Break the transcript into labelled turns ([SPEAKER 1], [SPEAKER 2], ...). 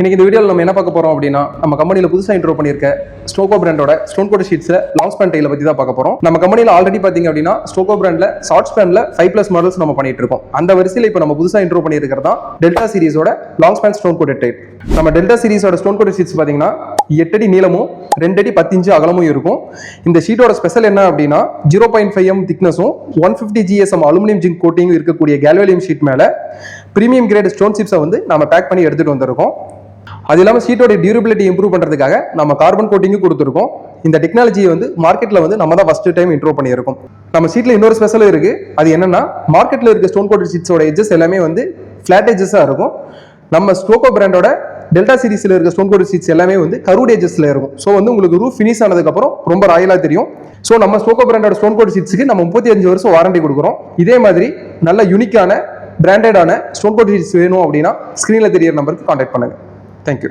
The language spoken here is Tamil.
[SPEAKER 1] இன்னைக்கு இந்த வீடியோவில் நம்ம என்ன பார்க்க போறோம் அப்படின்னா, நம்ம கம்பெனியில் புதுசாக இன்ட்ரோ பண்ணியிருக்க ஸ்டோகோ பிராண்டோட ஸ்டோன் கோட் ஷீட்ஸ்ல லாங் ஸ்பேன் டைல பத்தி தான் பார்க்க போறோம். நம்ம கம்பெனியில் ஆல்ரெடி பாத்தீங்க அப்படின்னா ஸ்டோகோ பிராண்ட்ல ஷார்ட் ஸ்பேன்ல 5+ மாடல்ஸ் நம்ம பண்ணிட்டு இருக்கோம். அந்த வரிசையில் இப்போ நம்ம புதுசாக இன்ட்ரோ பண்ணியிருக்கிறதா டெல்டா சீரிஸோட long span stone coat type. நம்ம டெல்டா சீரிஸோட ஸ்டோன் கோட் ஷீட்ஸ் பாத்தீங்கன்னா 8 அடி நீளமும் 2 அடி 10 இன்ச் அகலமும் இருக்கும். இந்த ஷீட்டோட ஸ்பெஷல் என்ன அப்படின்னா 0.5 mm திக்னஸும் 150 GSM அலுமினியம் ஜிங்க் கோட்டிங்கும் இருக்கக்கூடிய கேல்வேலியம் ஷீட் மேல பிரீமியம் கிரேட் ஸ்டோன் சிப்ஸை வந்து நம்ம பேக் பண்ணி எடுத்துட்டு வந்திருக்கோம். அது இல்லாமல் ஷீட்டோட டியூரபிலிட்டி இம்ப்ரூவ் பண்ணுறதுக்காக நம்ம கார்பன் கோட்டிங்கும் கொடுத்துருக்கோம். இந்த டெக்னாலஜியை வந்து மார்க்கெட்டில் வந்து நம்ம தான் ஃபர்ஸ்ட் டைம் இன்ட்ரோ பண்ணியிருக்கோம். நம்ம ஷீட்டில் இன்னொரு ஸ்பெஷலும் இருக்குது. அது என்னன்னா, மார்க்கெட்டில் இருக்க ஸ்டோன் கோட் ஷீட்ஸோட எட்ஜஸ் எல்லாமே வந்து ஃப்ளாட் எட்ஜஸாக இருக்கும். நம்ம ஸ்டோகோ பிராண்டோட டெல்டா சீரிஸில் இருக்க ஸ்டோன் கோட் ஷீட்ஸ் எல்லாமே வந்து கர்வ்ட் எட்ஜஸில் இருக்கும். ஸோ வந்து உங்களுக்கு ரூஃப் ஃபினிஷ் ஆனதுக்கப்புறம் ரொம்ப ராயலாக தெரியும். ஸோ நம்ம ஸ்டோகோ பிராண்டோட ஸ்டோன் கோட் ஷீட்ஸுக்கு நம்ம 35 வருஷம் வாரண்டி கொடுக்குறோம். இதே மாதிரி நல்ல யூனிக்கான பிராண்டடான ஸ்டோன் கோட் ஷீட்ஸ் வேணும் அப்படின்னா ஸ்க்ரீனில் தெரியற நம்பருக்கு கான்டாக்ட் பண்ணுங்கள். தேங்க்யூ.